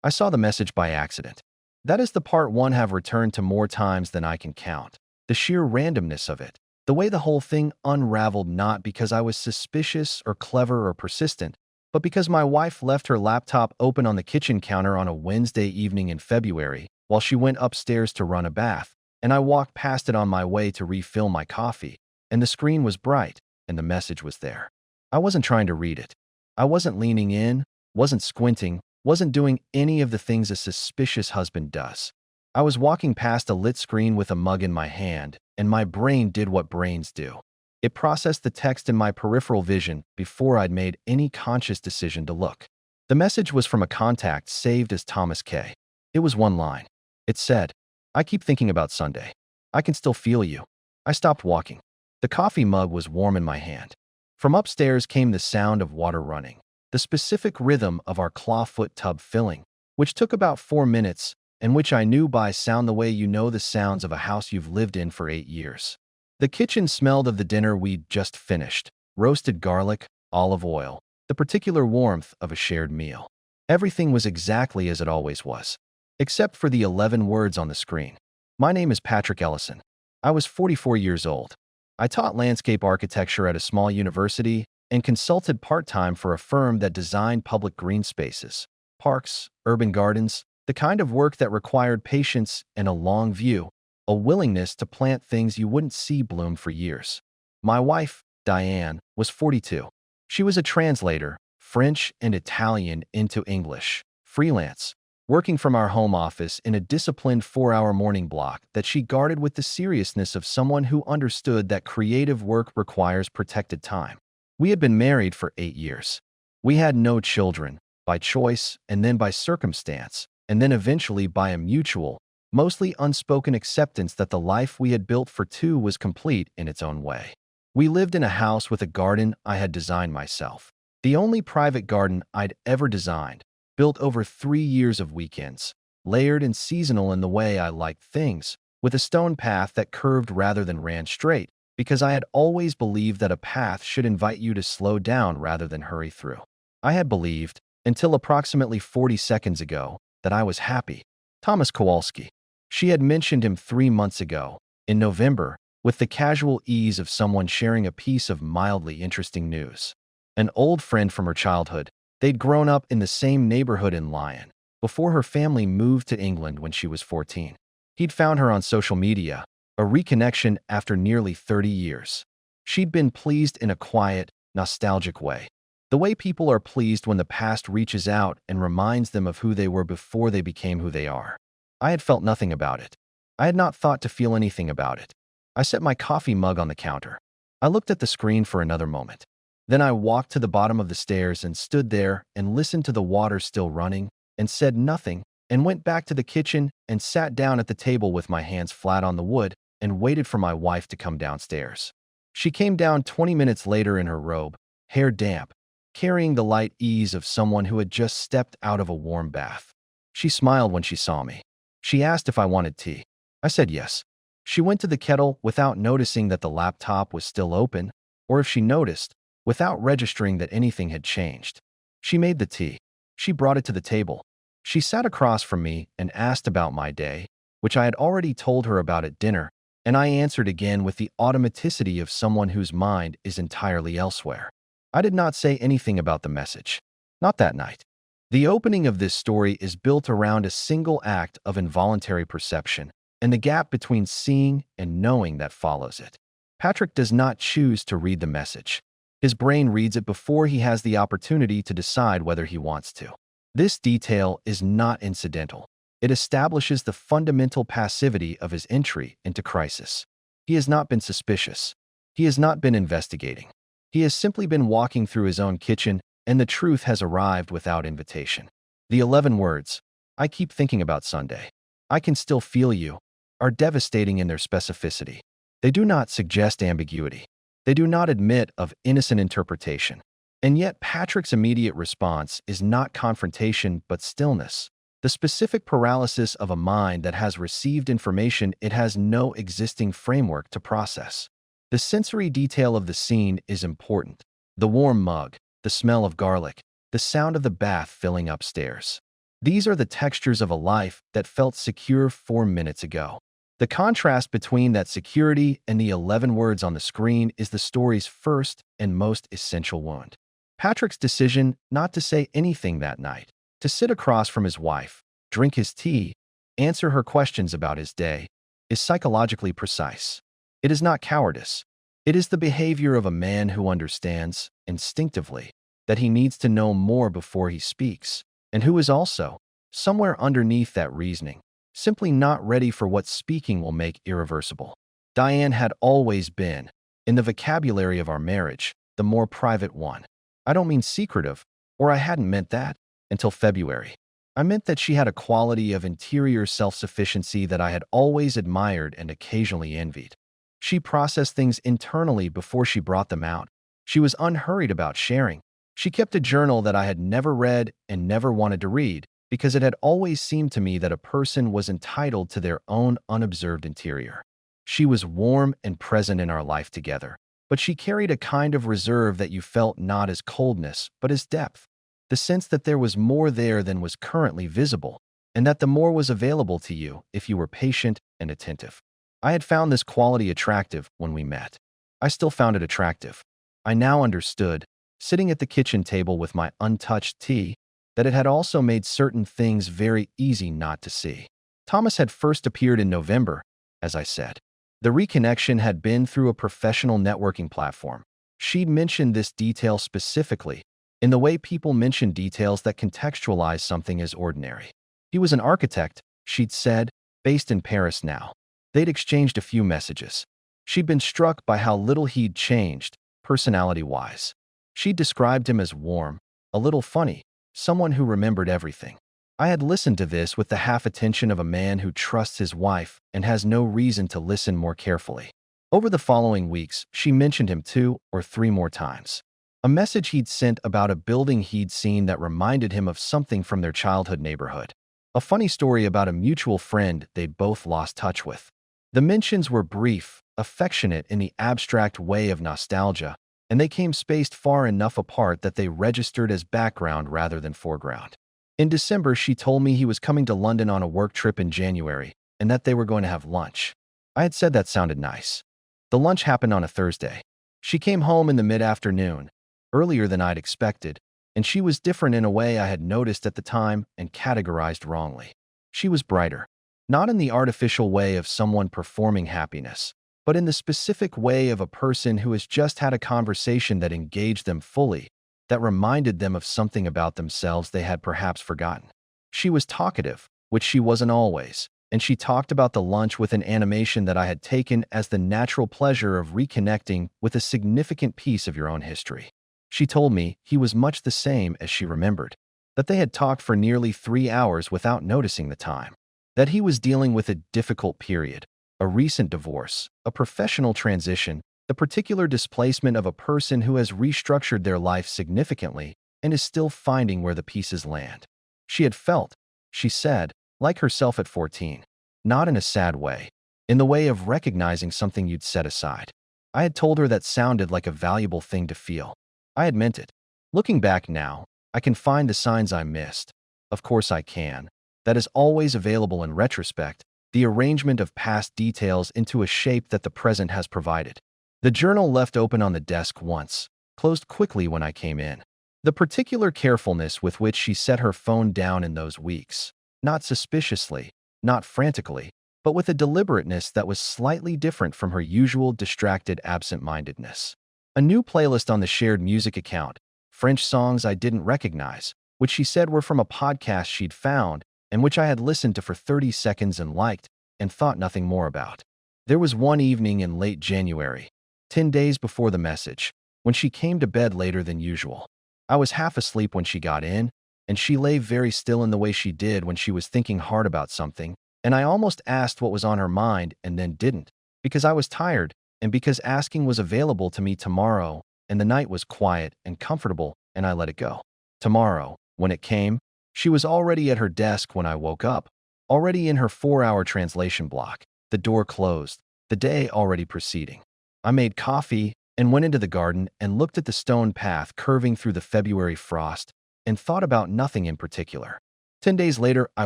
I saw the message by accident. That is the part one have returned to more times than I can count. The sheer randomness of it. The way the whole thing unraveled, not because I was suspicious or clever or persistent, but because my wife left her laptop open on the kitchen counter on a Wednesday evening in February while she went upstairs to run a bath, and I walked past it on my way to refill my coffee, and the screen was bright, and the message was there. I wasn't trying to read it. I wasn't leaning in, wasn't squinting, wasn't doing any of the things a suspicious husband does. I was walking past a lit screen with a mug in my hand, and my brain did what brains do. It processed the text in my peripheral vision before I'd made any conscious decision to look. The message was from a contact saved as Thomas K. It was one line. It said, "I keep thinking about Sunday. I can still feel you." I stopped walking. The coffee mug was warm in my hand. From upstairs came the sound of water running, the specific rhythm of our clawfoot tub filling, which took about 4 minutes, and which I knew by sound the way you know the sounds of a house you've lived in for 8 years. The kitchen smelled of the dinner we'd just finished: roasted garlic, olive oil, the particular warmth of a shared meal. Everything was exactly as it always was, except for the 11 words on the screen. My name is Patrick Ellison. I was 44 years old. I taught landscape architecture at a small university and consulted part-time for a firm that designed public green spaces, parks, urban gardens, the kind of work that required patience and a long view, a willingness to plant things you wouldn't see bloom for years. My wife, Diane, was 42. She was a translator, French and Italian into English, freelance, working from our home office in a disciplined 4-hour morning block that she guarded with the seriousness of someone who understood that creative work requires protected time. We had been married for 8 years. We had no children, by choice and then by circumstance, and then eventually by a mutual, mostly unspoken acceptance that the life we had built for two was complete in its own way. We lived in a house with a garden I had designed myself, the only private garden I'd ever designed, built over 3 years of weekends, layered and seasonal in the way I liked things, with a stone path that curved rather than ran straight, because I had always believed that a path should invite you to slow down rather than hurry through. I had believed, until approximately 40 seconds ago, that I was happy. Thomas Kowalski. She had mentioned him 3 months ago, in November, with the casual ease of someone sharing a piece of mildly interesting news. An old friend from her childhood. They'd grown up in the same neighborhood in Lyon, before her family moved to England when she was 14. He'd found her on social media, a reconnection after nearly 30 years. She'd been pleased in a quiet, nostalgic way. The way people are pleased when the past reaches out and reminds them of who they were before they became who they are. I had felt nothing about it. I had not thought to feel anything about it. I set my coffee mug on the counter. I looked at the screen for another moment. Then I walked to the bottom of the stairs and stood there and listened to the water still running, and said nothing, and went back to the kitchen and sat down at the table with my hands flat on the wood and waited for my wife to come downstairs. She came down 20 minutes later in her robe, hair damp, carrying the light ease of someone who had just stepped out of a warm bath. She smiled when she saw me. She asked if I wanted tea. I said yes. She went to the kettle without noticing that the laptop was still open, or if she noticed, without registering that anything had changed. She made the tea. She brought it to the table. She sat across from me and asked about my day, which I had already told her about at dinner, and I answered again with the automaticity of someone whose mind is entirely elsewhere. I did not say anything about the message. Not that night. The opening of this story is built around a single act of involuntary perception and the gap between seeing and knowing that follows it. Patrick does not choose to read the message. His brain reads it before he has the opportunity to decide whether he wants to. This detail is not incidental. It establishes the fundamental passivity of his entry into crisis. He has not been suspicious. He has not been investigating. He has simply been walking through his own kitchen, and the truth has arrived without invitation. The 11 words, "I keep thinking about Sunday. I can still feel you," are devastating in their specificity. They do not suggest ambiguity. They do not admit of innocent interpretation. And yet Patrick's immediate response is not confrontation but stillness, the specific paralysis of a mind that has received information it has no existing framework to process. The sensory detail of the scene is important. The warm mug, the smell of garlic, the sound of the bath filling upstairs. These are the textures of a life that felt secure 4 minutes ago. The contrast between that security and the 11 words on the screen is the story's first and most essential wound. Patrick's decision not to say anything that night, to sit across from his wife, drink his tea, answer her questions about his day, is psychologically precise. It is not cowardice. It is the behavior of a man who understands, instinctively, that he needs to know more before he speaks, and who is also, somewhere underneath that reasoning, simply not ready for what speaking will make irreversible. Diane had always been, in the vocabulary of our marriage, the more private one. I don't mean secretive, or I hadn't meant that, until February. I meant that she had a quality of interior self-sufficiency that I had always admired and occasionally envied. She processed things internally before she brought them out. She was unhurried about sharing. She kept a journal that I had never read and never wanted to read, because it had always seemed to me that a person was entitled to their own unobserved interior. She was warm and present in our life together, but she carried a kind of reserve that you felt not as coldness, but as depth. The sense that there was more there than was currently visible, and that the more was available to you if you were patient and attentive. I had found this quality attractive when we met. I still found it attractive. I now understood, sitting at the kitchen table with my untouched tea, that it had also made certain things very easy not to see. Thomas had first appeared in November, as I said. The reconnection had been through a professional networking platform. She'd mentioned this detail specifically, in the way people mention details that contextualize something as ordinary. He was an architect, she'd said, based in Paris now. They'd exchanged a few messages. She'd been struck by how little he'd changed, personality-wise. She described him as warm, a little funny, someone who remembered everything. I had listened to this with the half-attention of a man who trusts his wife and has no reason to listen more carefully. Over the following weeks, she mentioned him 2 or 3 more times. A message he'd sent about a building he'd seen that reminded him of something from their childhood neighborhood. A funny story about a mutual friend they'd both lost touch with. The mentions were brief, affectionate in the abstract way of nostalgia, and they came spaced far enough apart that they registered as background rather than foreground. In December, she told me he was coming to London on a work trip in January, and that they were going to have lunch. I had said that sounded nice. The lunch happened on a Thursday. She came home in the mid-afternoon, earlier than I'd expected, and she was different in a way I had noticed at the time and categorized wrongly. She was brighter, not in the artificial way of someone performing happiness, but in the specific way of a person who has just had a conversation that engaged them fully, that reminded them of something about themselves they had perhaps forgotten. She was talkative, which she wasn't always, and she talked about the lunch with an animation that I had taken as the natural pleasure of reconnecting with a significant piece of your own history. She told me he was much the same as she remembered, that they had talked for nearly 3 hours without noticing the time, that he was dealing with a difficult period, a recent divorce, a professional transition, the particular displacement of a person who has restructured their life significantly and is still finding where the pieces land. She had felt, she said, like herself at 14, not in a sad way, in the way of recognizing something you'd set aside. I had told her that sounded like a valuable thing to feel. I had meant it. Looking back now, I can find the signs I missed. Of course I can. That is always available in retrospect, the arrangement of past details into a shape that the present has provided. The journal left open on the desk once, closed quickly when I came in. The particular carefulness with which she set her phone down in those weeks, not suspiciously, not frantically, but with a deliberateness that was slightly different from her usual distracted absent-mindedness. A new playlist on the shared music account, French songs I didn't recognize, which she said were from a podcast she'd found and which I had listened to for 30 seconds and liked and thought nothing more about. There was one evening in late January, 10 days before the message, when she came to bed later than usual. I was half asleep when she got in, and she lay very still in the way she did when she was thinking hard about something, and I almost asked what was on her mind and then didn't, because I was tired and because asking was available to me tomorrow, and the night was quiet and comfortable, and I let it go. Tomorrow, when it came, she was already at her desk when I woke up, already in her 4-hour translation block, the door closed, the day already proceeding. I made coffee and went into the garden and looked at the stone path curving through the February frost and thought about nothing in particular. 10 days later, I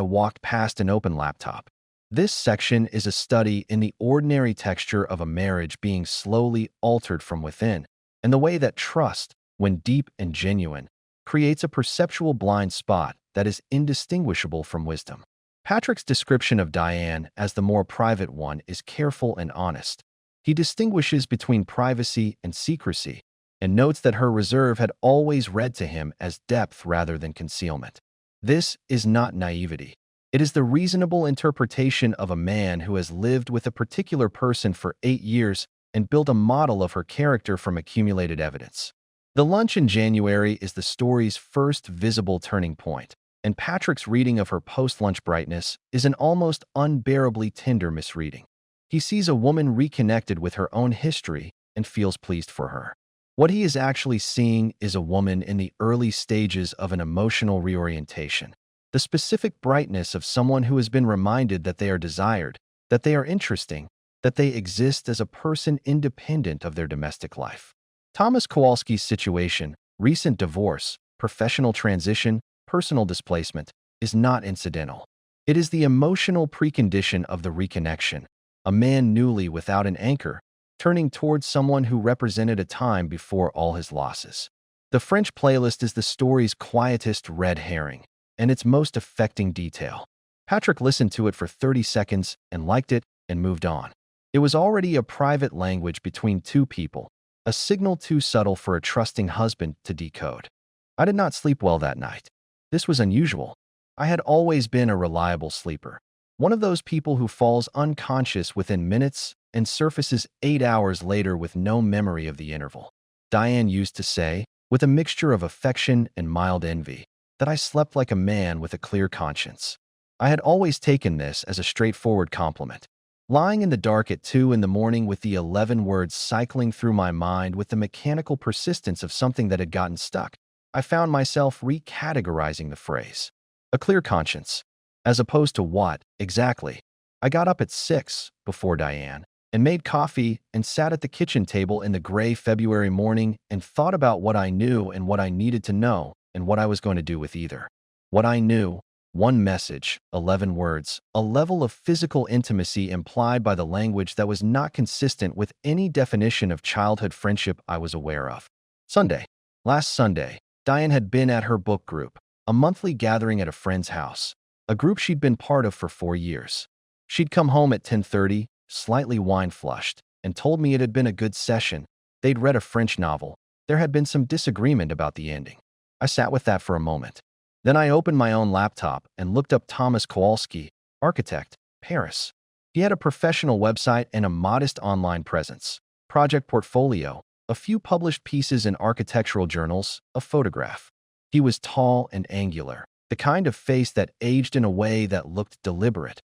walked past an open laptop. This section is a study in the ordinary texture of a marriage being slowly altered from within, and the way that trust, when deep and genuine, creates a perceptual blind spot that is indistinguishable from wisdom. Patrick's description of Diane as the more private one is careful and honest. He distinguishes between privacy and secrecy, and notes that her reserve had always read to him as depth rather than concealment. This is not naivety. It is the reasonable interpretation of a man who has lived with a particular person for 8 years and built a model of her character from accumulated evidence. The lunch in January is the story's first visible turning point, and Patrick's reading of her post-lunch brightness is an almost unbearably tender misreading. He sees a woman reconnected with her own history and feels pleased for her. What he is actually seeing is a woman in the early stages of an emotional reorientation. The specific brightness of someone who has been reminded that they are desired, that they are interesting, that they exist as a person independent of their domestic life. Thomas Kowalski's situation, recent divorce, professional transition, personal displacement, is not incidental. It is the emotional precondition of the reconnection, a man newly without an anchor, turning towards someone who represented a time before all his losses. The French playlist is the story's quietest red herring, and its most affecting detail. Patrick listened to it for 30 seconds and liked it and moved on. It was already a private language between two people, a signal too subtle for a trusting husband to decode. I did not sleep well that night. This was unusual. I had always been a reliable sleeper, one of those people who falls unconscious within minutes and surfaces 8 hours later with no memory of the interval. Diane used to say, with a mixture of affection and mild envy, that I slept like a man with a clear conscience. I had always taken this as a straightforward compliment. Lying in the dark at 2 in the morning with the 11 words cycling through my mind with the mechanical persistence of something that had gotten stuck, I found myself recategorizing the phrase. A clear conscience. As opposed to what, exactly? I got up at 6, before Diane, and made coffee and sat at the kitchen table in the gray February morning and thought about what I knew and what I needed to know and what I was going to do with either. What I knew, one message, 11 words, a level of physical intimacy implied by the language that was not consistent with any definition of childhood friendship I was aware of. Sunday. Last Sunday, Diane had been at her book group, a monthly gathering at a friend's house, a group she'd been part of for 4 years. She'd come home at 10:30, slightly wine-flushed, and told me it had been a good session. They'd read a French novel. There had been some disagreement about the ending. I sat with that for a moment. Then I opened my own laptop and looked up Thomas Kowalski, architect, Paris. He had a professional website and a modest online presence, project portfolio, a few published pieces in architectural journals, a photograph. He was tall and angular, the kind of face that aged in a way that looked deliberate.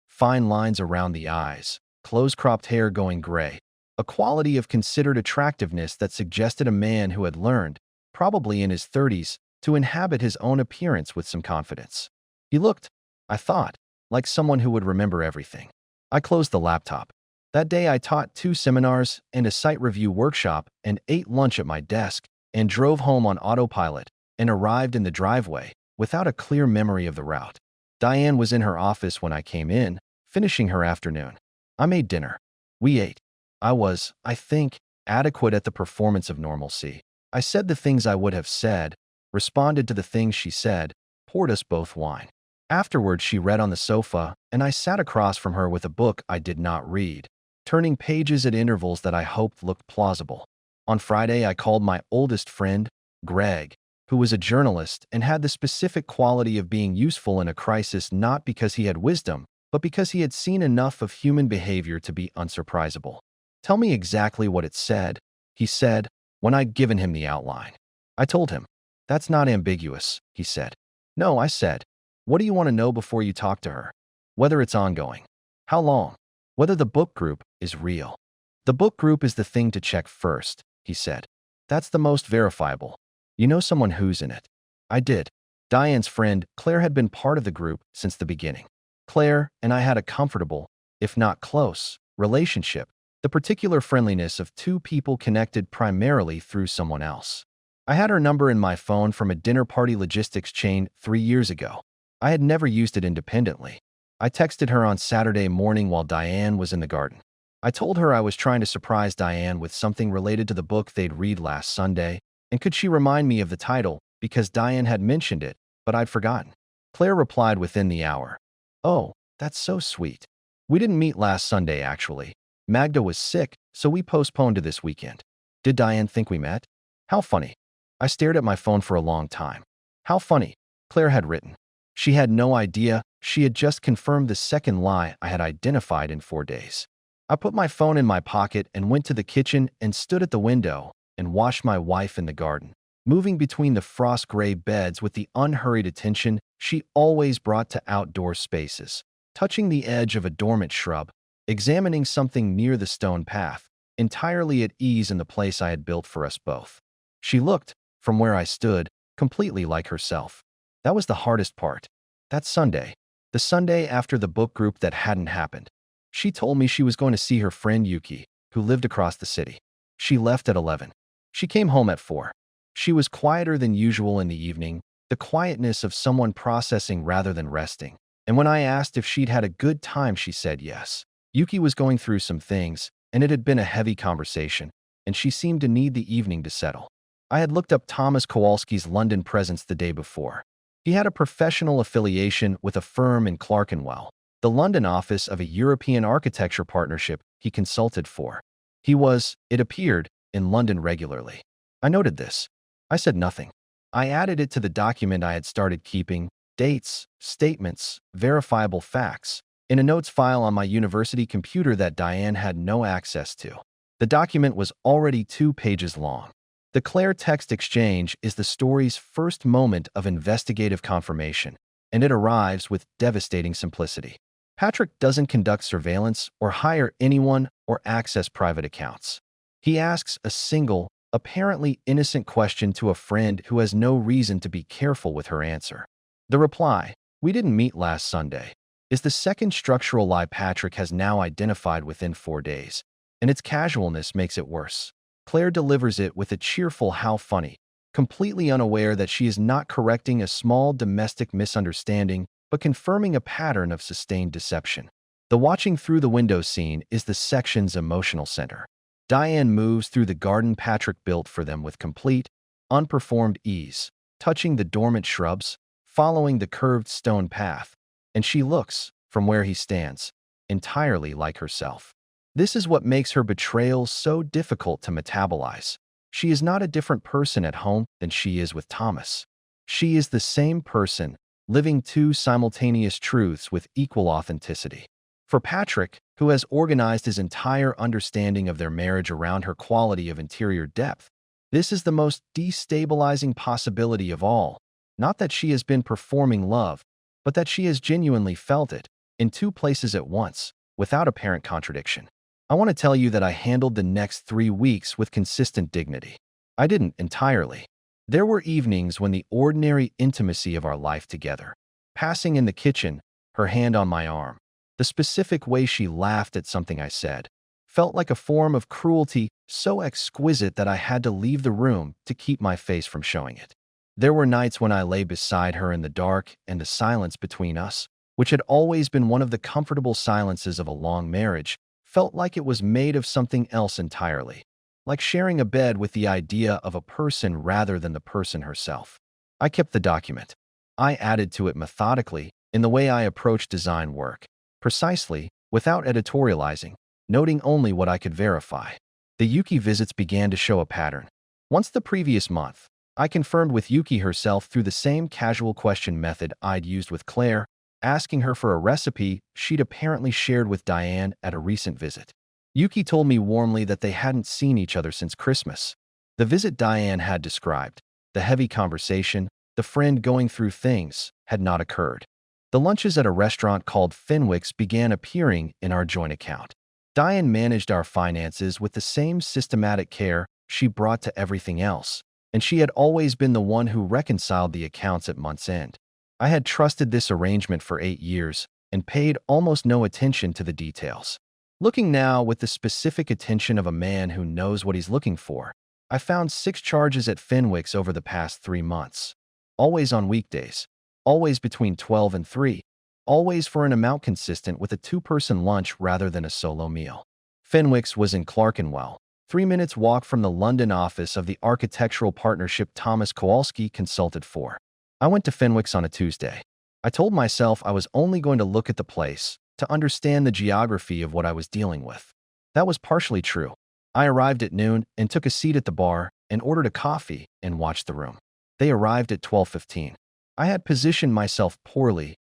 Fine lines around the eyes, close-cropped hair going gray, a quality of considered attractiveness that suggested a man who had learned, probably in his 30s, to inhabit his own appearance with some confidence. He looked, I thought, like someone who would remember everything. I closed the laptop. That day I taught 2 seminars and a site review workshop and ate lunch at my desk and drove home on autopilot and arrived in the driveway without a clear memory of the route. Diane was in her office when I came in, finishing her afternoon. I made dinner. We ate. I was, I think, adequate at the performance of normalcy. I said the things I would have said, responded to the things she said, poured us both wine. Afterwards, she read on the sofa, and I sat across from her with a book I did not read, turning pages at intervals that I hoped looked plausible. On Friday, I called my oldest friend, Greg, who was a journalist and had the specific quality of being useful in a crisis not because he had wisdom, but because he had seen enough of human behavior to be unsurprisable. Tell me exactly what it said, he said, when I'd given him the outline. I told him. That's not ambiguous, he said. No, I said. What do you want to know before you talk to her? Whether it's ongoing. How long? Whether the book group is real. The book group is the thing to check first, he said. That's the most verifiable. You know someone who's in it. I did. Diane's friend, Claire, had been part of the group since the beginning. Claire and I had a comfortable, if not close, relationship, the particular friendliness of 2 people connected primarily through someone else. I had her number in my phone from a dinner party logistics chain 3 years ago. I had never used it independently. I texted her on Saturday morning while Diane was in the garden. I told her I was trying to surprise Diane with something related to the book they'd read last Sunday, and could she remind me of the title, because Diane had mentioned it, but I'd forgotten. Claire replied within the hour. Oh, that's so sweet. We didn't meet last Sunday, actually. Magda was sick, so we postponed to this weekend. Did Diane think we met? How funny. I stared at my phone for a long time. How funny, Claire had written. She had no idea she had just confirmed the second lie I had identified in 4 days. I put my phone in my pocket and went to the kitchen and stood at the window and watched my wife in the garden, moving between the frost-gray beds with the unhurried attention she always brought to outdoor spaces, touching the edge of a dormant shrub, examining something near the stone path, entirely at ease in the place I had built for us both. She looked, from where I stood, completely like herself. That was the hardest part. That Sunday, the Sunday after the book group that hadn't happened. She told me she was going to see her friend Yuki, who lived across the city. She left at 11. She came home at 4. She was quieter than usual in the evening, the quietness of someone processing rather than resting. And when I asked if she'd had a good time, she said yes. Yuki was going through some things, and it had been a heavy conversation, and she seemed to need the evening to settle. I had looked up Thomas Kowalski's London presence the day before. He had a professional affiliation with a firm in Clerkenwell, the London office of a European architecture partnership he consulted for. He was, it appeared, in London regularly. I noted this. I said nothing. I added it to the document I had started keeping, dates, statements, verifiable facts, in a notes file on my university computer that Diane had no access to. The document was already 2 pages long. The Claire text exchange is the story's first moment of investigative confirmation, and it arrives with devastating simplicity. Patrick doesn't conduct surveillance or hire anyone or access private accounts. He asks a single, apparently innocent question to a friend who has no reason to be careful with her answer. The reply, "We didn't meet last Sunday," is the second structural lie Patrick has now identified within 4 days, and its casualness makes it worse. Claire delivers it with a cheerful "how funny," completely unaware that she is not correcting a small domestic misunderstanding, but confirming a pattern of sustained deception. The watching through the window scene is the section's emotional center. Diane moves through the garden Patrick built for them with complete, unperformed ease, touching the dormant shrubs, following the curved stone path, and she looks, from where he stands, entirely like herself. This is what makes her betrayal so difficult to metabolize. She is not a different person at home than she is with Thomas. She is the same person, living 2 simultaneous truths with equal authenticity. For Patrick, who has organized his entire understanding of their marriage around her quality of interior depth, this is the most destabilizing possibility of all. Not that she has been performing love, but that she has genuinely felt it, in 2 places at once, without apparent contradiction. I want to tell you that I handled the next 3 weeks with consistent dignity. I didn't entirely. There were evenings when the ordinary intimacy of our life together, passing in the kitchen, her hand on my arm, the specific way she laughed at something I said, felt like a form of cruelty so exquisite that I had to leave the room to keep my face from showing it. There were nights when I lay beside her in the dark, and the silence between us, which had always been one of the comfortable silences of a long marriage, felt like it was made of something else entirely, like sharing a bed with the idea of a person rather than the person herself. I kept the document. I added to it methodically in the way I approach design work, precisely, without editorializing, noting only what I could verify. The Yuki visits began to show a pattern. Once the previous month, I confirmed with Yuki herself through the same casual question method I'd used with Claire, asking her for a recipe she'd apparently shared with Diane at a recent visit. Yuki told me warmly that they hadn't seen each other since Christmas. The visit Diane had described, the heavy conversation, the friend going through things, had not occurred. The lunches at a restaurant called Fenwick's began appearing in our joint account. Diane managed our finances with the same systematic care she brought to everything else, and she had always been the one who reconciled the accounts at month's end. I had trusted this arrangement for 8 years and paid almost no attention to the details. Looking now with the specific attention of a man who knows what he's looking for, I found 6 charges at Fenwick's over the past 3 months, always on weekdays. always between 12 and 3, always for an amount consistent with a two-person lunch rather than a solo meal. Fenwick's was in Clerkenwell, 3 minutes walk from the London office of the architectural partnership Thomas Kowalski consulted for. I went to Fenwick's on a Tuesday. I told myself I was only going to look at the place to understand the geography of what I was dealing with. That was partially true. I arrived at noon and took a seat at the bar and ordered a coffee and watched the room. They arrived at 12:15. I had positioned myself poorly,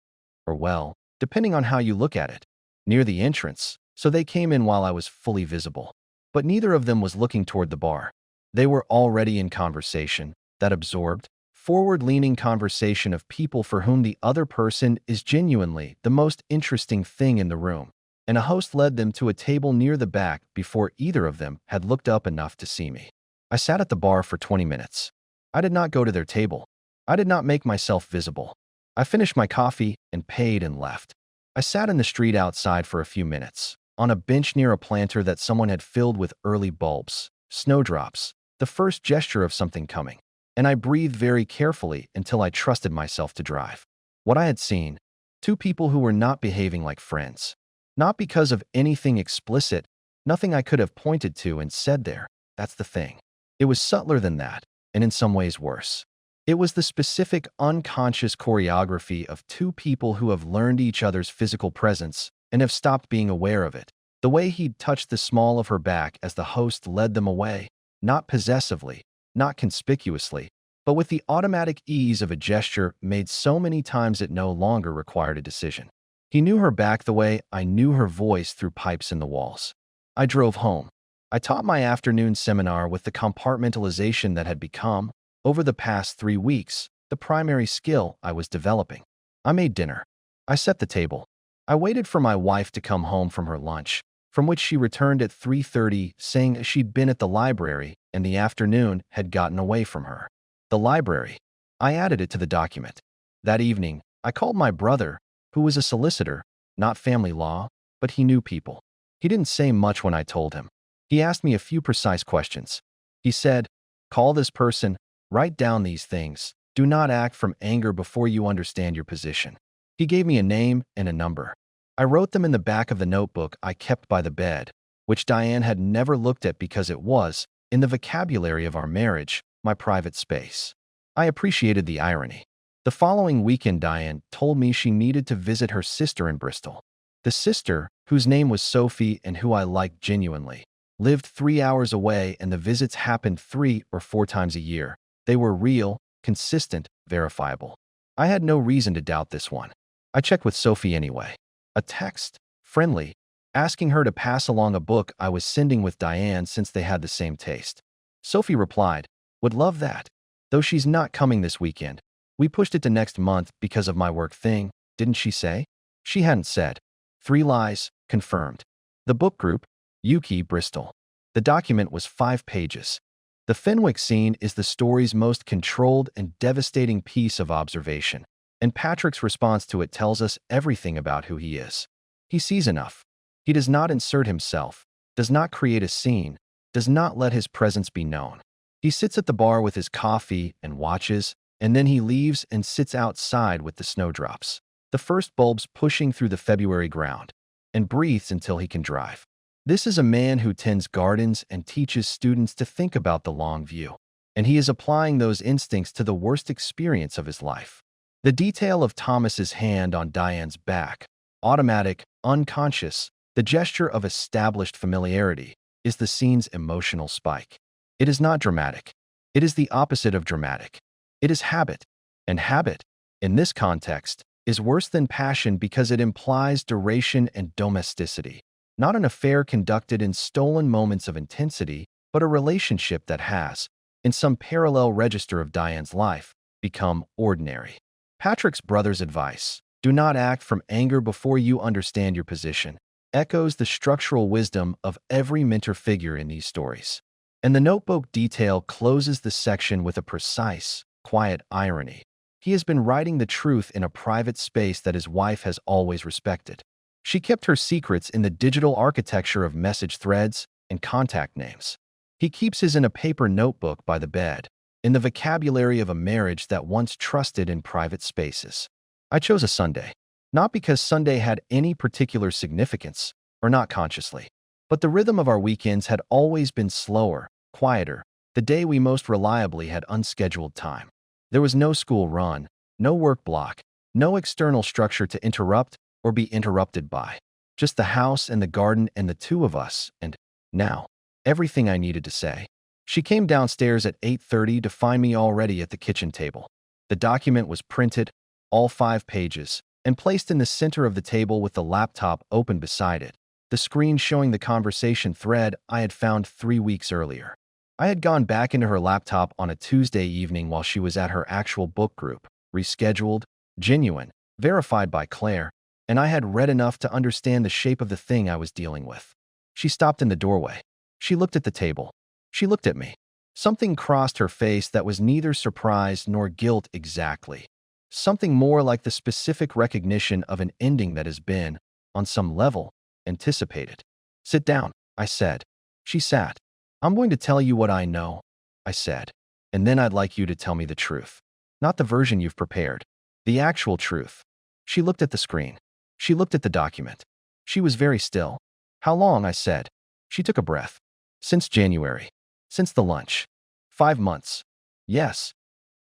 or well, depending on how you look at it, near the entrance, so they came in while I was fully visible. But neither of them was looking toward the bar. They were already in conversation, that absorbed, forward-leaning conversation of people for whom the other person is genuinely the most interesting thing in the room, and a host led them to a table near the back before either of them had looked up enough to see me. I sat at the bar for 20 minutes. I did not go to their table. I did not make myself visible. I finished my coffee and paid and left. I sat in the street outside for a few minutes, on a bench near a planter that someone had filled with early bulbs, snowdrops, the first gesture of something coming, and I breathed very carefully until I trusted myself to drive. What I had seen, two people who were not behaving like friends. Not because of anything explicit, nothing I could have pointed to and said there. That's the thing. It was subtler than that, and in some ways worse. It was the specific unconscious choreography of two people who have learned each other's physical presence and have stopped being aware of it. The way he'd touched the small of her back as the host led them away, not possessively, not conspicuously, but with the automatic ease of a gesture made so many times it no longer required a decision. He knew her back the way I knew her voice through pipes in the walls. I drove home. I taught my afternoon seminar with the compartmentalization that had become, over the past 3 weeks, the primary skill I was developing. I made dinner. I set the table. I waited for my wife to come home from her lunch, from which she returned at 3:30, saying she'd been at the library and the afternoon had gotten away from her. The library. I added it to the document. That evening, I called my brother, who was a solicitor, not family law, but he knew people. He didn't say much when I told him. He asked me a few precise questions. He said, "Call this person, write down these things, do not act from anger before you understand your position." He gave me a name and a number. I wrote them in the back of the notebook I kept by the bed, which Diane had never looked at because it was, in the vocabulary of our marriage, my private space. I appreciated the irony. The following weekend, Diane told me she needed to visit her sister in Bristol. The sister, whose name was Sophie and who I liked genuinely, lived 3 hours away, and the visits happened 3 or 4 times a year. They were real, consistent, verifiable. I had no reason to doubt this one. I checked with Sophie anyway. A text, friendly, asking her to pass along a book I was sending with Diane since they had the same taste. Sophie replied, "Would love that. Though she's not coming this weekend. We pushed it to next month because of my work thing, didn't she say?" She hadn't said. 3 lies, confirmed. The book group, Yuki, Bristol. The document was 5 pages. The Fenwick scene is the story's most controlled and devastating piece of observation, and Patrick's response to it tells us everything about who he is. He sees enough. He does not insert himself, does not create a scene, does not let his presence be known. He sits at the bar with his coffee and watches, and then he leaves and sits outside with the snowdrops, the first bulbs pushing through the February ground, and breathes until he can drive. This is a man who tends gardens and teaches students to think about the long view, and he is applying those instincts to the worst experience of his life. The detail of Thomas's hand on Diane's back, automatic, unconscious, the gesture of established familiarity, is the scene's emotional spike. It is not dramatic. It is the opposite of dramatic. It is habit, and habit, in this context, is worse than passion because it implies duration and domesticity. Not an affair conducted in stolen moments of intensity, but a relationship that has, in some parallel register of Diane's life, become ordinary. Patrick's brother's advice, "Do not act from anger before you understand your position," echoes the structural wisdom of every mentor figure in these stories. And the notebook detail closes the section with a precise, quiet irony. He has been writing the truth in a private space that his wife has always respected. She kept her secrets in the digital architecture of message threads and contact names. He keeps his in a paper notebook by the bed, in the vocabulary of a marriage that once trusted in private spaces. I chose a Sunday, not because Sunday had any particular significance, or not consciously, but the rhythm of our weekends had always been slower, quieter, the day we most reliably had unscheduled time. There was no school run, no work block, no external structure to interrupt or be interrupted by. Just the house and the garden and the two of us, and now, everything I needed to say. She came downstairs at 8:30 to find me already at the kitchen table. The document was printed, all 5 pages, and placed in the center of the table with the laptop open beside it, the screen showing the conversation thread I had found 3 weeks earlier. I had gone back into her laptop on a Tuesday evening while she was at her actual book group, rescheduled, genuine, verified by Claire, and I had read enough to understand the shape of the thing I was dealing with. She stopped in the doorway. She looked at the table. She looked at me. Something crossed her face that was neither surprise nor guilt exactly. Something more like the specific recognition of an ending that has been, on some level, anticipated. "Sit down," I said. She sat. "I'm going to tell you what I know," I said. "And then I'd like you to tell me the truth. Not the version you've prepared. The actual truth." She looked at the screen. She looked at the document. She was very still. "How long?" I said. She took a breath. "Since January. Since the lunch. 5 months. Yes.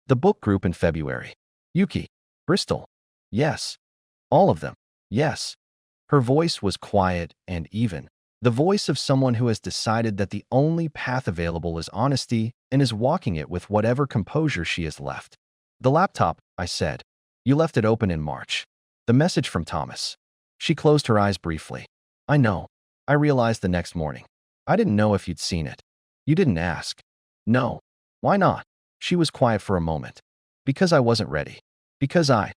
The book group in February. Yuki. Bristol. Yes. All of them. Yes." Her voice was quiet and even. The voice of someone who has decided that the only path available is honesty and is walking it with whatever composure she has left. "The laptop," I said. "You left it open in March. The message from Thomas." She closed her eyes briefly. "I know." I realized the next morning. "I didn't know if you'd seen it." "You didn't ask." "No." "Why not?" She was quiet for a moment. "Because I wasn't ready.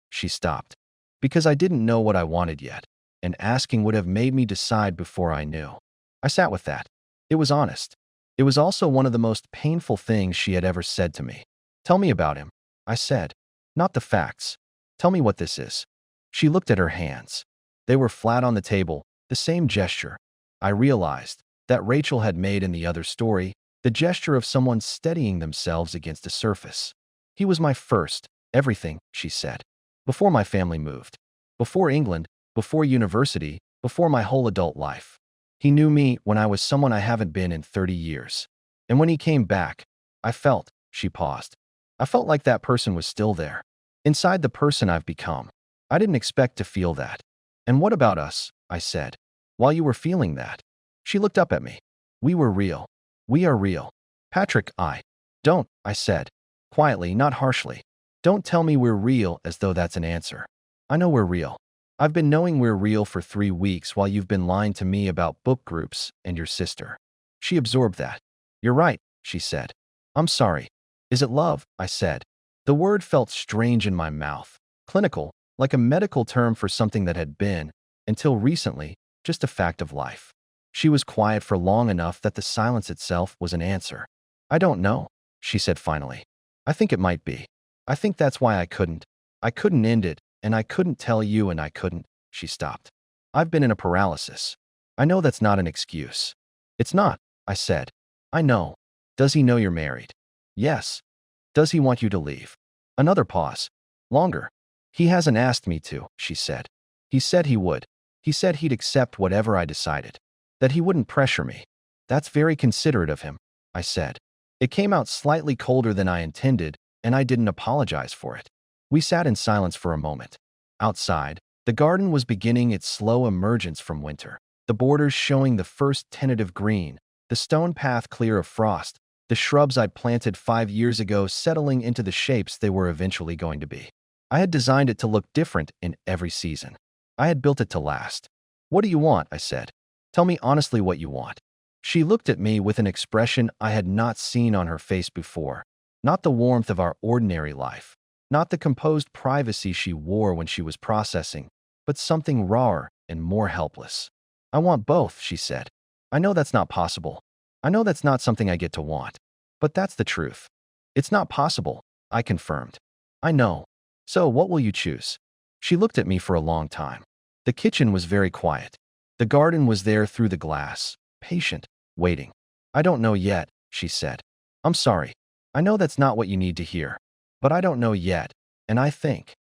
She stopped. "Because I didn't know what I wanted yet, and asking would have made me decide before I knew." I sat with that. It was honest. It was also one of the most painful things she had ever said to me. "Tell me about him," I said. "Not the facts. Tell me what this is." She looked at her hands. They were flat on the table, the same gesture. I realized that Rachel had made in the other story, the gesture of someone steadying themselves against a surface. "He was my first, everything," she said. "Before my family moved. Before England, before university, before my whole adult life. He knew me when I was someone I haven't been in 30 years. And when he came back, I felt," she paused. "I felt like that person was still there. Inside the person I've become. I didn't expect to feel that." "And what about us?" I said. "While you were feeling that?" She looked up at me. "We were real. We are real. Patrick, Don't," I said. Quietly, not harshly. "Don't tell me we're real as though that's an answer. I know we're real. I've been knowing we're real for 3 weeks while you've been lying to me about book groups and your sister." She absorbed that. "You're right," she said. "I'm sorry." "Is it love?" I said. The word felt strange in my mouth. Clinical, like a medical term for something that had been, until recently, just a fact of life. She was quiet for long enough that the silence itself was an answer. "I don't know," she said finally. "I think it might be. I think that's why I couldn't. I couldn't end it, and I couldn't tell you, and I couldn't." She stopped. "I've been in a paralysis. I know that's not an excuse." "It's not," I said. "I know. Does he know you're married?" "Yes." "Does he want you to leave?" Another pause. "Longer." "He hasn't asked me to," she said. "He said he would. He said he'd accept whatever I decided. That he wouldn't pressure me." "That's very considerate of him," I said. It came out slightly colder than I intended, and I didn't apologize for it. We sat in silence for a moment. Outside, the garden was beginning its slow emergence from winter, the borders showing the first tentative green, the stone path clear of frost, the shrubs I'd planted 5 years ago settling into the shapes they were eventually going to be. I had designed it to look different in every season. I had built it to last. "What do you want?" I said. "Tell me honestly what you want." She looked at me with an expression I had not seen on her face before. Not the warmth of our ordinary life. Not the composed privacy she wore when she was processing, but something rawer and more helpless. "I want both," she said. "I know that's not possible. I know that's not something I get to want. But that's the truth." "It's not possible," I confirmed. "I know. So what will you choose?" She looked at me for a long time. The kitchen was very quiet. The garden was there through the glass, patient, waiting. "I don't know yet," she said. "I'm sorry." I know that's not what you need to hear, but I don't know yet, and I think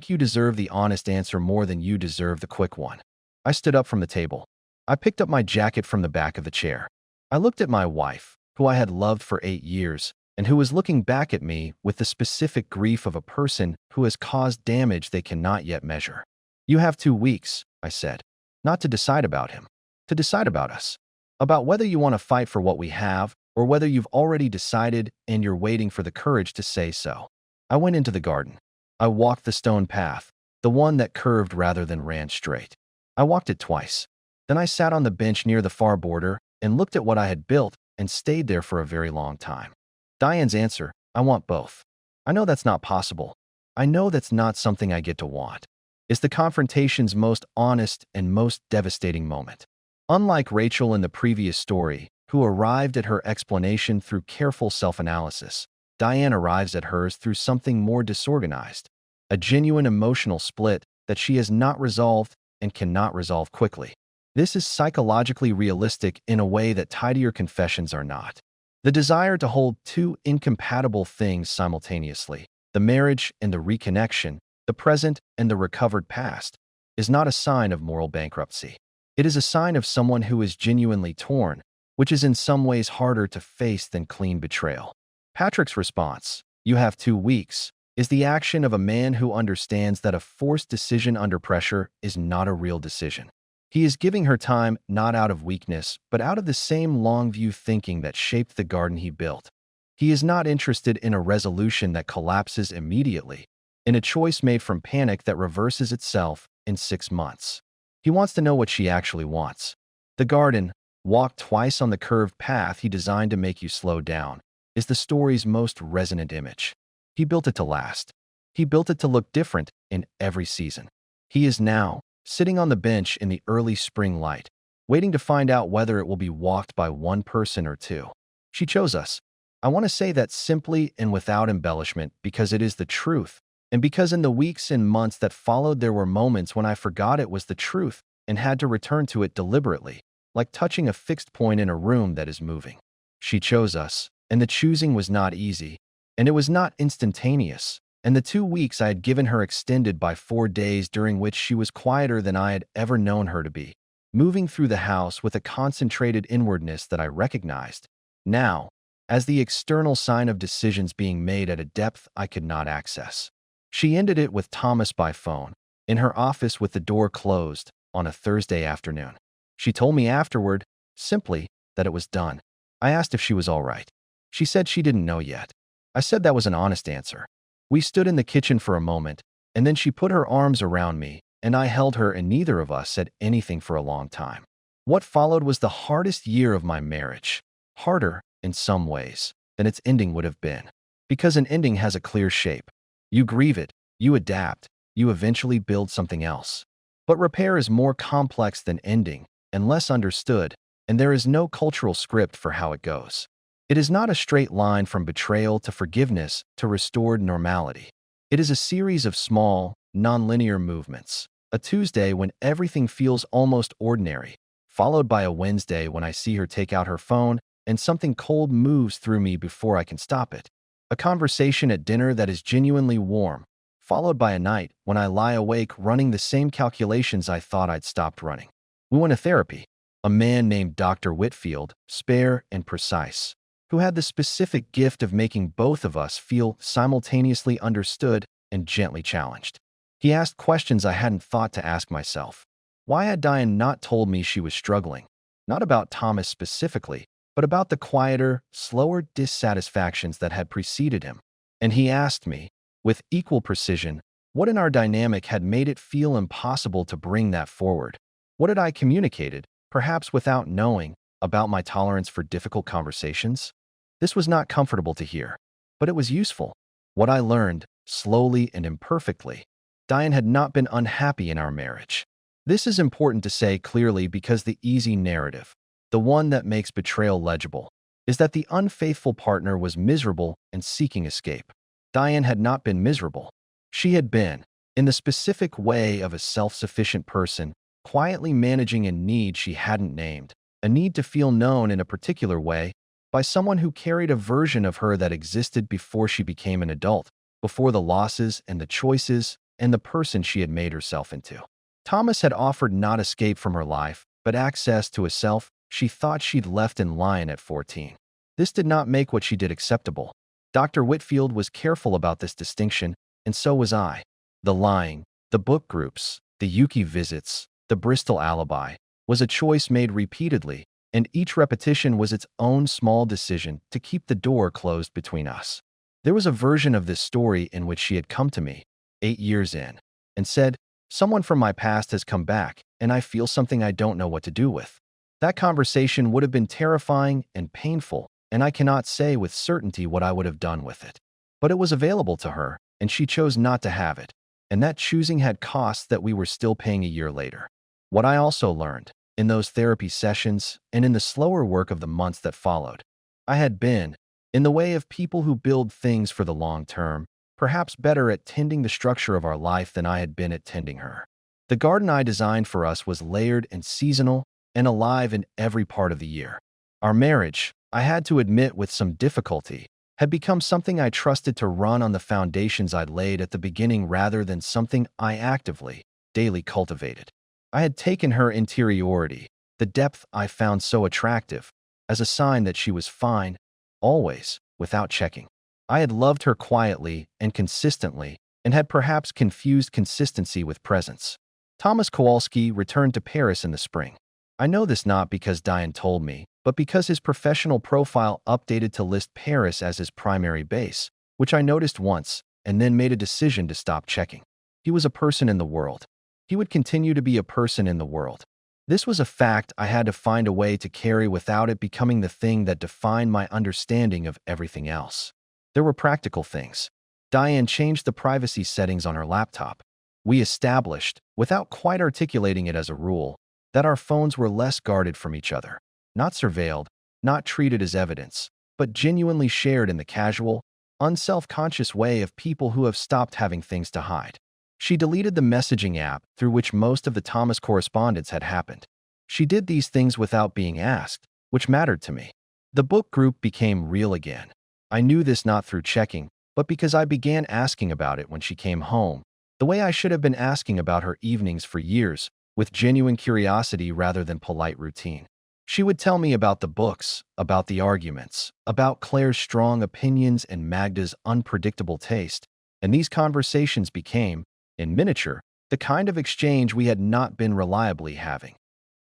you deserve the honest answer more than you deserve the quick one. I stood up from the table. I picked up my jacket from the back of the chair. I looked at my wife, who I had loved for 8 years, and who was looking back at me with the specific grief of a person who has caused damage they cannot yet measure. You have 2 weeks, I said, not to decide about him, to decide about us, about whether you want to fight for what we have or whether you've already decided and you're waiting for the courage to say so. I went into the garden. I walked the stone path, the one that curved rather than ran straight. I walked it twice. Then I sat on the bench near the far border and looked at what I had built and stayed there for a very long time. Diane's answer, I want both. I know that's not possible. I know that's not something I get to want. It's the confrontation's most honest and most devastating moment. Unlike Rachel in the previous story, who arrived at her explanation through careful self-analysis, Diane arrives at hers through something more disorganized, a genuine emotional split that she has not resolved and cannot resolve quickly. This is psychologically realistic in a way that tidier confessions are not. The desire to hold two incompatible things simultaneously, the marriage and the reconnection, the present and the recovered past, is not a sign of moral bankruptcy. It is a sign of someone who is genuinely torn, which is in some ways harder to face than clean betrayal. Patrick's response, you have 2 weeks, is the action of a man who understands that a forced decision under pressure is not a real decision. He is giving her time not out of weakness, but out of the same long-view thinking that shaped the garden he built. He is not interested in a resolution that collapses immediately, in a choice made from panic that reverses itself in 6 months. He wants to know what she actually wants. The garden, walked twice on the curved path he designed to make you slow down, is the story's most resonant image. He built it to last. He built it to look different in every season. He is now sitting on the bench in the early spring light, waiting to find out whether it will be walked by one person or two. She chose us. I want to say that simply and without embellishment because it is the truth, and because in the weeks and months that followed there were moments when I forgot it was the truth and had to return to it deliberately, like touching a fixed point in a room that is moving. She chose us, and the choosing was not easy, and it was not instantaneous, and the 2 weeks I had given her extended by 4 days during which she was quieter than I had ever known her to be, moving through the house with a concentrated inwardness that I recognized, now, as the external sign of decisions being made at a depth I could not access. She ended it with Thomas by phone, in her office with the door closed, on a Thursday afternoon. She told me afterward, simply, that it was done. I asked if she was all right. She said she didn't know yet. I said that was an honest answer. We stood in the kitchen for a moment, and then she put her arms around me, and I held her, and neither of us said anything for a long time. What followed was the hardest year of my marriage. Harder, in some ways, than its ending would have been. Because an ending has a clear shape. You grieve it, you adapt, you eventually build something else. But repair is more complex than ending, and less understood, and there is no cultural script for how it goes. It is not a straight line from betrayal to forgiveness to restored normality. It is a series of small, nonlinear movements. A Tuesday when everything feels almost ordinary, followed by a Wednesday when I see her take out her phone and something cold moves through me before I can stop it. A conversation at dinner that is genuinely warm, followed by a night when I lie awake running the same calculations I thought I'd stopped running. We went to therapy. A man named Dr. Whitfield, spare and precise, who had the specific gift of making both of us feel simultaneously understood and gently challenged. He asked questions I hadn't thought to ask myself. Why had Diane not told me she was struggling? Not about Thomas specifically, but about the quieter, slower dissatisfactions that had preceded him. And he asked me, with equal precision, what in our dynamic had made it feel impossible to bring that forward. What had I communicated, perhaps without knowing, about my tolerance for difficult conversations? This was not comfortable to hear, but it was useful. What I learned, slowly and imperfectly, Diane had not been unhappy in our marriage. This is important to say clearly because the easy narrative, the one that makes betrayal legible, is that the unfaithful partner was miserable and seeking escape. Diane had not been miserable. She had been, in the specific way of a self-sufficient person, quietly managing a need she hadn't named, a need to feel known in a particular way, by someone who carried a version of her that existed before she became an adult, before the losses and the choices and the person she had made herself into. Thomas had offered not escape from her life, but access to a self she thought she'd left in line at 14. This did not make what she did acceptable. Dr. Whitfield was careful about this distinction, and so was I. The lying, the book groups, the Yuki visits, the Bristol alibi, was a choice made repeatedly, and each repetition was its own small decision to keep the door closed between us. There was a version of this story in which she had come to me, 8 years in, and said, "Someone from my past has come back, and I feel something I don't know what to do with." That conversation would have been terrifying and painful, and I cannot say with certainty what I would have done with it. But it was available to her, and she chose not to have it, and that choosing had costs that we were still paying a year later. What I also learned, in those therapy sessions and in the slower work of the months that followed, I had been, in the way of people who build things for the long term, perhaps better at tending the structure of our life than I had been at tending her. The garden I designed for us was layered and seasonal and alive in every part of the year. Our marriage, I had to admit with some difficulty, had become something I trusted to run on the foundations I'd laid at the beginning rather than something I actively, daily cultivated. I had taken her interiority, the depth I found so attractive, as a sign that she was fine, always, without checking. I had loved her quietly and consistently, and had perhaps confused consistency with presence. Thomas Kowalski returned to Paris in the spring. I know this not because Diane told me, but because his professional profile updated to list Paris as his primary base, which I noticed once and then made a decision to stop checking. He was a person in the world. He would continue to be a person in the world. This was a fact I had to find a way to carry without it becoming the thing that defined my understanding of everything else. There were practical things. Diane changed the privacy settings on her laptop. We established, without quite articulating it as a rule, that our phones were less guarded from each other. Not surveilled, not treated as evidence, but genuinely shared in the casual, unself-conscious way of people who have stopped having things to hide. She deleted the messaging app through which most of the Thomas correspondence had happened. She did these things without being asked, which mattered to me. The book group became real again. I knew this not through checking, but because I began asking about it when she came home, the way I should have been asking about her evenings for years, with genuine curiosity rather than polite routine. She would tell me about the books, about the arguments, about Claire's strong opinions and Magda's unpredictable taste, and these conversations became, in miniature, the kind of exchange we had not been reliably having.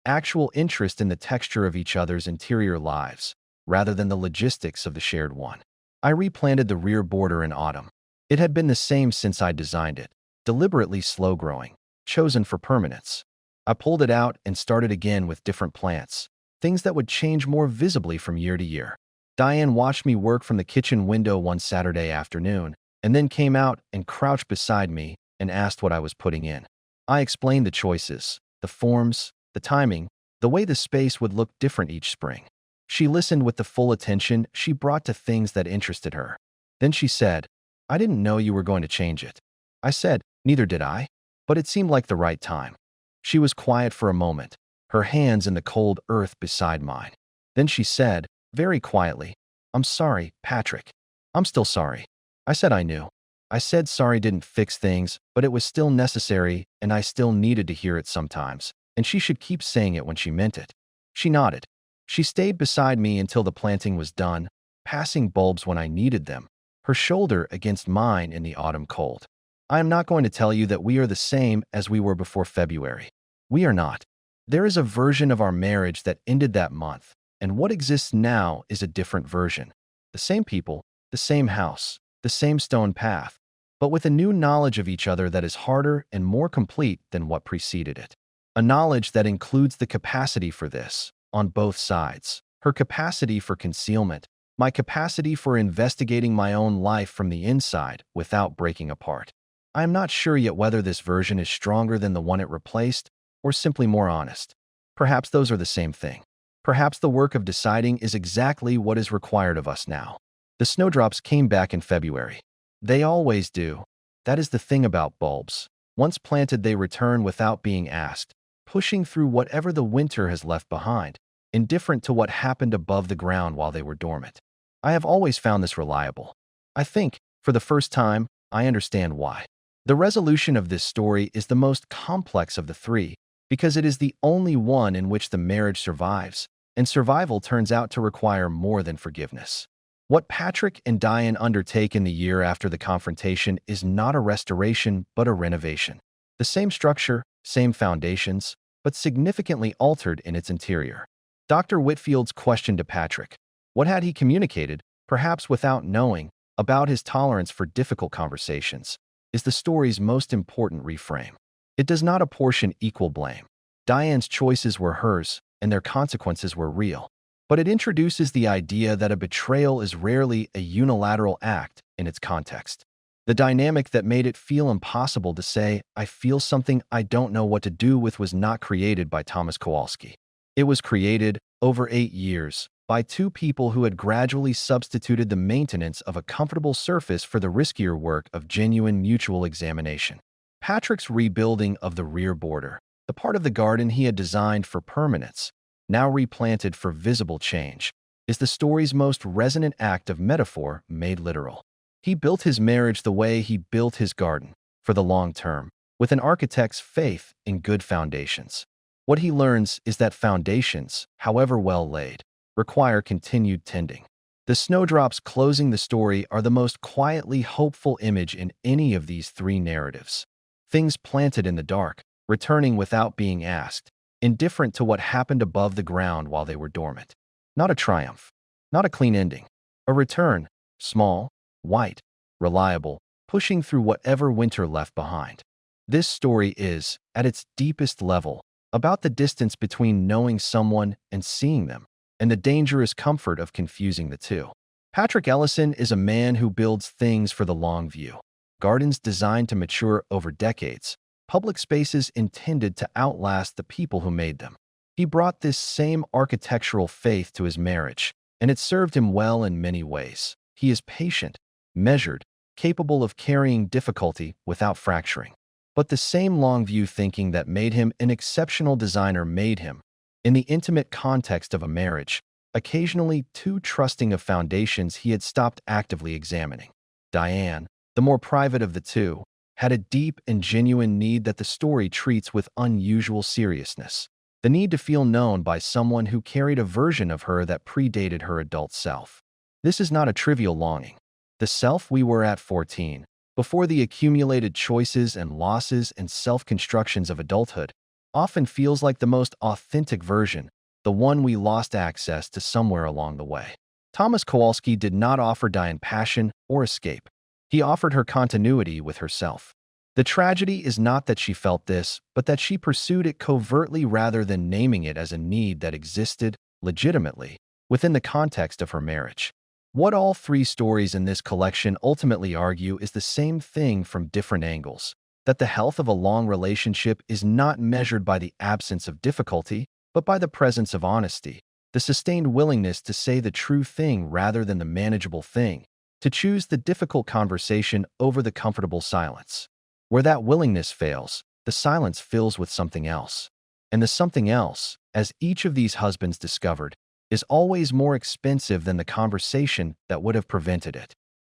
Actual interest in the texture of each other's interior lives, rather than the logistics of the shared one. I replanted the rear border in autumn. It had been the same since I designed it, deliberately slow-growing, chosen for permanence. I pulled it out and started again with different plants, things that would change more visibly from year to year. Diane watched me work from the kitchen window one Saturday afternoon, and then came out and crouched beside me and asked what I was putting in. I explained the choices, the forms, the timing, the way the space would look different each spring. She listened with the full attention she brought to things that interested her. Then she said, "I didn't know you were going to change it." I said, "Neither did I, but it seemed like the right time." She was quiet for a moment, her hands in the cold earth beside mine. Then she said, very quietly, "I'm sorry, Patrick. I'm still sorry." I said I knew. I said sorry didn't fix things, but it was still necessary, and I still needed to hear it sometimes, and she should keep saying it when she meant it. She nodded. She stayed beside me until the planting was done, passing bulbs when I needed them, her shoulder against mine in the autumn cold. I am not going to tell you that we are the same as we were before February. We are not. There is a version of our marriage that ended that month, and what exists now is a different version. The same people, the same house, the same stone path, but with a new knowledge of each other that is harder and more complete than what preceded it. A knowledge that includes the capacity for this, on both sides. Her capacity for concealment, my capacity for investigating my own life from the inside without breaking apart. I am not sure yet whether this version is stronger than the one it replaced, or simply more honest. Perhaps those are the same thing. Perhaps the work of deciding is exactly what is required of us now. The snowdrops came back in February. They always do. That is the thing about bulbs. Once planted, they return without being asked, pushing through whatever the winter has left behind. indifferent to what happened above the ground while they were dormant. I have always found this reliable. I think, for the first time, I understand why. The resolution of this story is the most complex of the three, because it is the only one in which the marriage survives, and survival turns out to require more than forgiveness. What Patrick and Diane undertake in the year after the confrontation is not a restoration but a renovation. The same structure, same foundations, but significantly altered in its interior. Dr. Whitfield's question to Patrick, what had he communicated, perhaps without knowing, about his tolerance for difficult conversations, is the story's most important reframe. It does not apportion equal blame. Diane's choices were hers, and their consequences were real. But it introduces the idea that a betrayal is rarely a unilateral act in its context. The dynamic that made it feel impossible to say, "I feel something I don't know what to do with," was not created by Thomas Kowalski. It was created, over 8 years, by two people who had gradually substituted the maintenance of a comfortable surface for the riskier work of genuine mutual examination. Patrick's rebuilding of the rear border, the part of the garden he had designed for permanence, now replanted for visible change, is the story's most resonant act of metaphor made literal. He built his marriage the way he built his garden, for the long term, with an architect's faith in good foundations. What he learns is that foundations, however well laid, require continued tending. The snowdrops closing the story are the most quietly hopeful image in any of these three narratives. Things planted in the dark, returning without being asked, indifferent to what happened above the ground while they were dormant. Not a triumph, not a clean ending. A return, small, white, reliable, pushing through whatever winter left behind. This story is, at its deepest level, about the distance between knowing someone and seeing them, and the dangerous comfort of confusing the two. Patrick Ellison is a man who builds things for the long view. Gardens designed to mature over decades, public spaces intended to outlast the people who made them. He brought this same architectural faith to his marriage, and it served him well in many ways. He is patient, measured, capable of carrying difficulty without fracturing. But the same long-view thinking that made him an exceptional designer made him, in the intimate context of a marriage, occasionally too trusting of foundations he had stopped actively examining. Diane, the more private of the two, had a deep and genuine need that the story treats with unusual seriousness. The need to feel known by someone who carried a version of her that predated her adult self. This is not a trivial longing. The self we were at 14, before the accumulated choices and losses and self-constructions of adulthood, often feels like the most authentic version, the one we lost access to somewhere along the way. Thomas Kowalski did not offer Diane passion or escape. He offered her continuity with herself. The tragedy is not that she felt this, but that she pursued it covertly rather than naming it as a need that existed, legitimately, within the context of her marriage. What all three stories in this collection ultimately argue is the same thing from different angles: that the health of a long relationship is not measured by the absence of difficulty, but by the presence of honesty, the sustained willingness to say the true thing rather than the manageable thing, to choose the difficult conversation over the comfortable silence. Where that willingness fails, the silence fills with something else. And the something else, as each of these husbands discovered, is always more expensive than the conversation that would have prevented it.